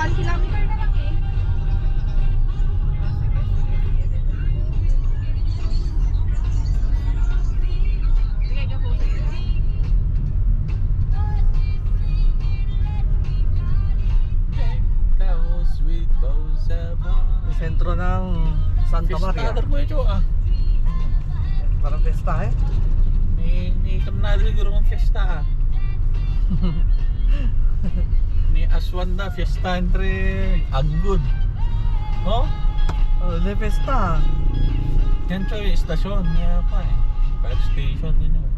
1 kilometer na lang eh. Sige, go po. Sentro ng Santa Maria. Fiesta mo ito ah. Parang pesta eh. May kamnado siguro ng fiesta ah. May Aswanda fiesta entre Agud. No? Oh, may pesta. Yan siya yung estasyon niya pa eh. Fire station yun yun.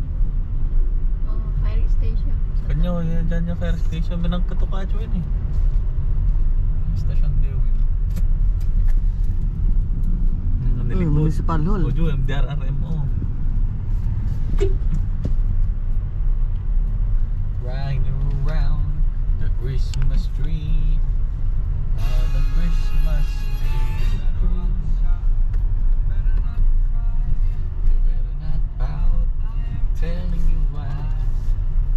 Oh, fire station. Kanyo, yan dyan yung fire station. Binang katukacho yun eh. Station din yun. Municipal Hall. Ojo, MDRRMO. Riding around the Christmas tree on the Christmas tree. You better not pout, telling you why.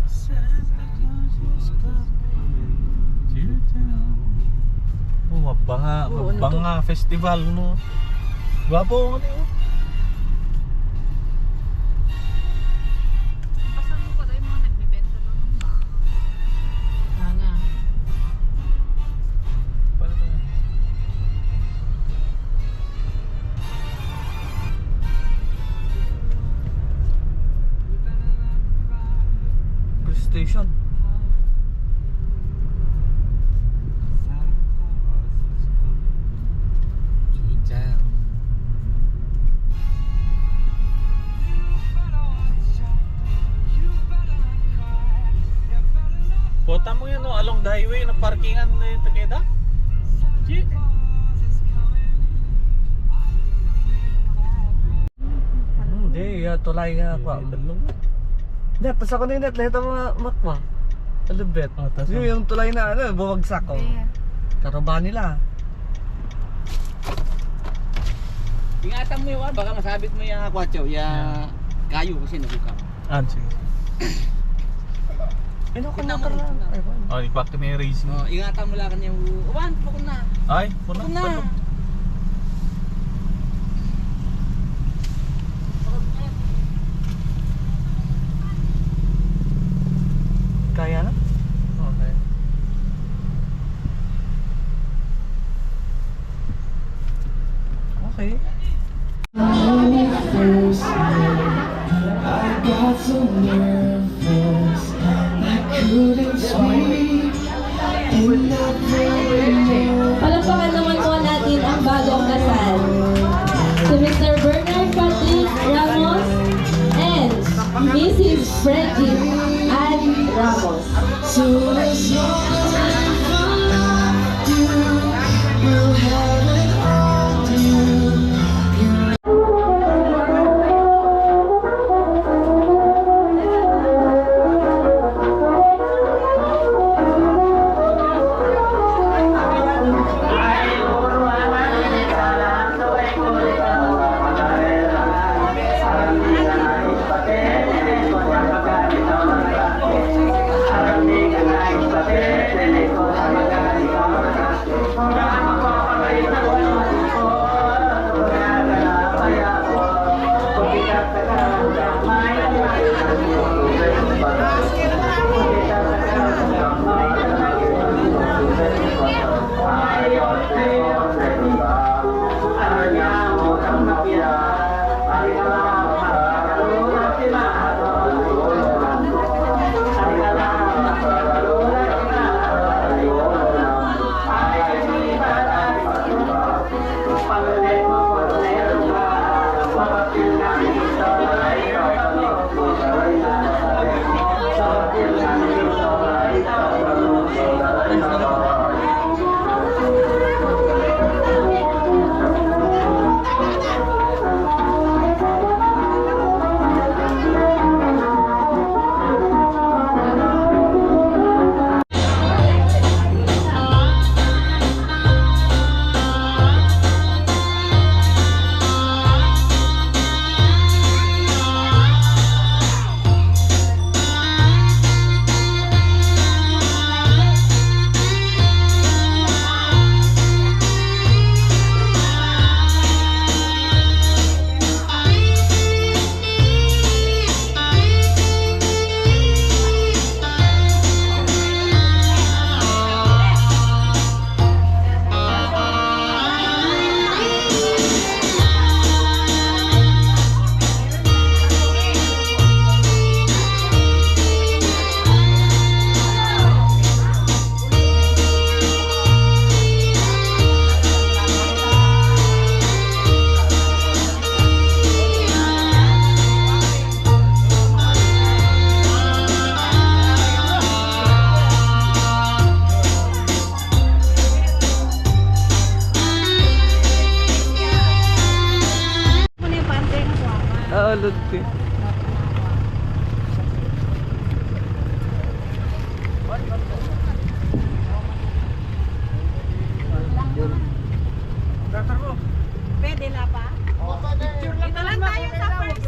Santa Claus is coming to town. Oh, mabanga festival no. Gwapo ko niyo. Kasama ko daw yung mga nagbebenta doon ng baka. Nga. Paano ba? Police station. To town. Pota mo yun no, along the highway na parkingan na yung Takeda. Gee. Hindi, tulay nga ako. Dalong. Net, tas ako na yung net. Lahat ang mga makma. Alibet. Oh, tas Yung tulay na ano, bumagsak ko. Kaya. Karaba nila. Ingatan mo yung baka masabit mo yung kwatso, Yeah. kayo kasi nabuka. Sige. Ano ka Tingnan na mo, tingnan mo. Ay, ba? Oh, ipak na yung racing. Oh, ingatan mo lang yung uwan, pukul na. Ay, puna. Pukul na. Kaya na? Okay. Okay. Palakpakan naman po natin ang bagong kasal. Si Mr. Bernard Patrick Ramos and Mrs. Freddy Ann Ramos. Thank you. Okay. Pwede na pa? Dito lang tayo sa first.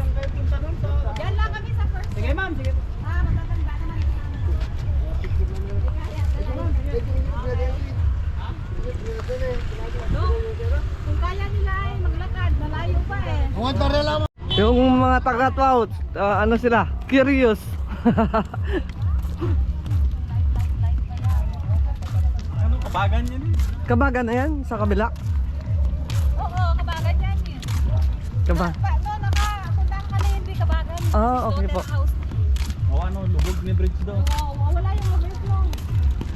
Diyan lang kami sa first. Sige ma'am, sige. Ah, matanda naman. Kung kaya nila ay maglakad, malayo pa eh. Yung mga taga-Twout, ano sila? Curious. Ano, kabagan yan eh. Kabagan na yan sa kabila. Oo, kabagan yan eh. Kaba. No, nakapunta ka na hindi kabagan. Ah, okay po. House. O ano, lubog ni bridge daw. Oo, wala yung mabait lang.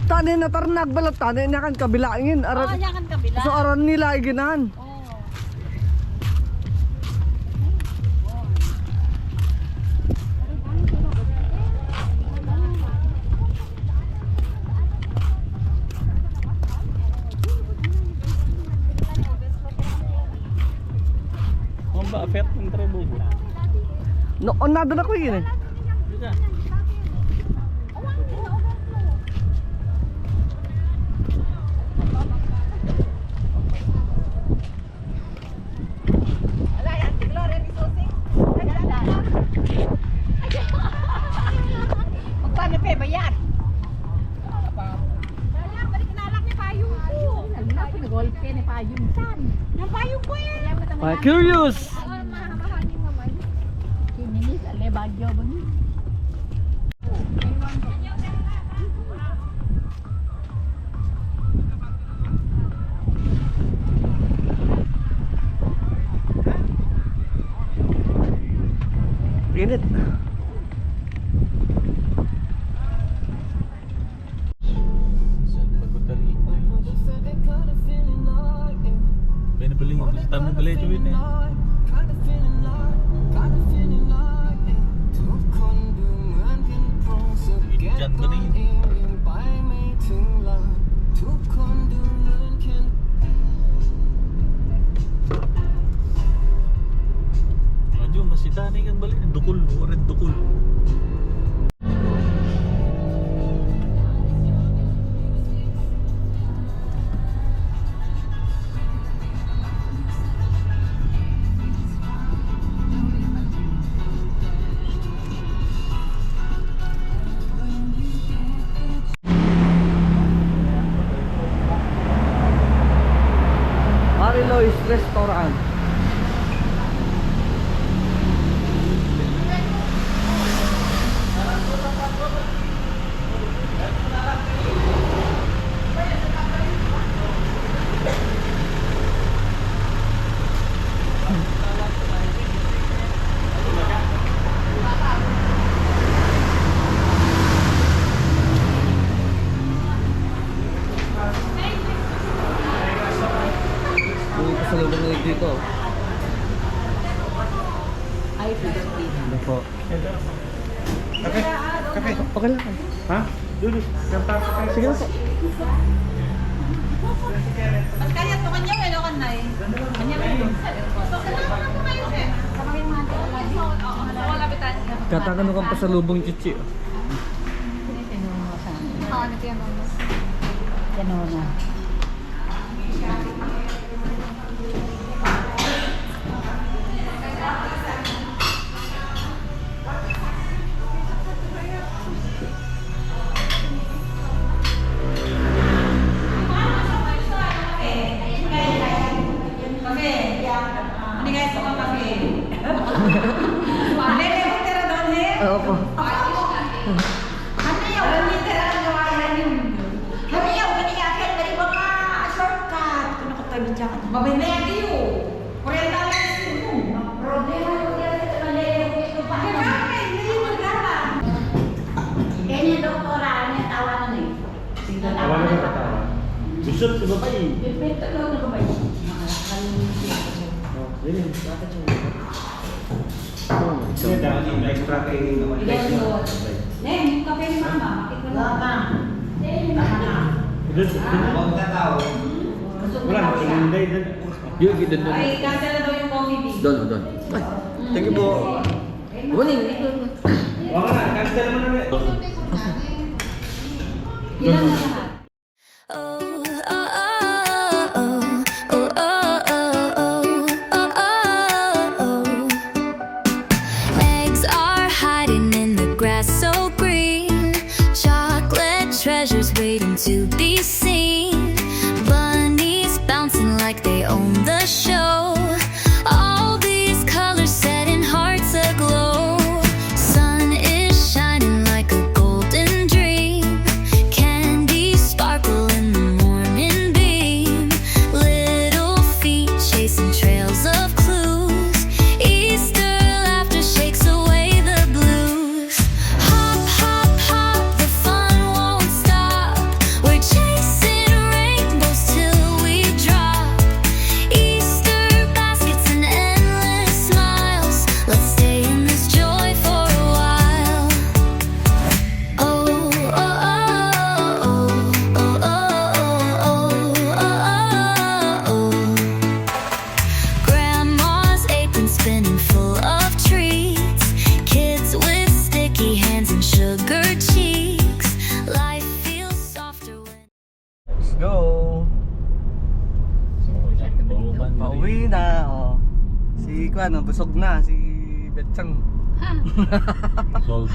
Tani na tarnag balat tani na kan kabila ingin Oo, aran. yan kan kabila. So aran nila iginahan. Oo. Kung ba, affect ng trabubo. Noon na doon ako yun eh. Diga. Wala yan, si Gloria ni Susing. Magpano pa ba yan? Kaya, balik na lang ni Payong ko. Pinagolpe ni Payong. Saan? Yung Payong ko eh. Curious. Mahamahanin naman. Kininis, alay bagyo ba niya? Init. Saan pagkakari? Binabaling ito sa tamang balejo yun eh. Dyan ba na yun? Medyo masidani kang balik. Dukul, red dukul. Mariloy's Restaurant. Yung kasalubong nila dito. Ano po? Okay lang. Ha? Dulo. Sige na po. Kaya to kanya pero kan na eh. Kanya pero. So kailangan mo kayo eh. Kapag mga wala bitan. Katakan kang pasalubong chichi. Ah, ano yan mo? Gano'n na. Oo po. Babay na yan kayo. Kurenta lang yung problema yung yan sa malaya yung ito pa. Kaya hindi magkala. Kaya doktora, ano yung tawa nun eh? Tawa na ba tawa? Busot si babae. Pipito lang na babay. Sige, dahil yung extra training naman. Nen, yung kape ni mama, makit mo lang. Wala, hindi. Yung gidon Ay, cancel na daw yung coffee bean. Doon. Ay, thank you po. Kunin, ito. Wala na, cancel mo na. Ilan na lahat? Eggs are hiding in the grass so green. Chocolate treasures waiting to be seen. Bunnies bouncing like they own the show. All these colors setting hearts aglow. Sun is shining like a golden dream. Candy sparkle in the morning beam. Little feet chasing trails of clues. Easter laughter shakes away the blues. Hop, hop, hop, the fun won't stop. We're chasing rainbows till we drop. Easter baskets and endless smiles. Let's stay in this joy for a while. Oh, oh, oh, oh, oh, oh, oh, oh. Grandma's apron spinning full of treats. Kids with sticky hands and sugar cheeks. Life feels softer when Let's go. Pauwi na, oh. Si Kwan, busog na. Si Betchang. Solve.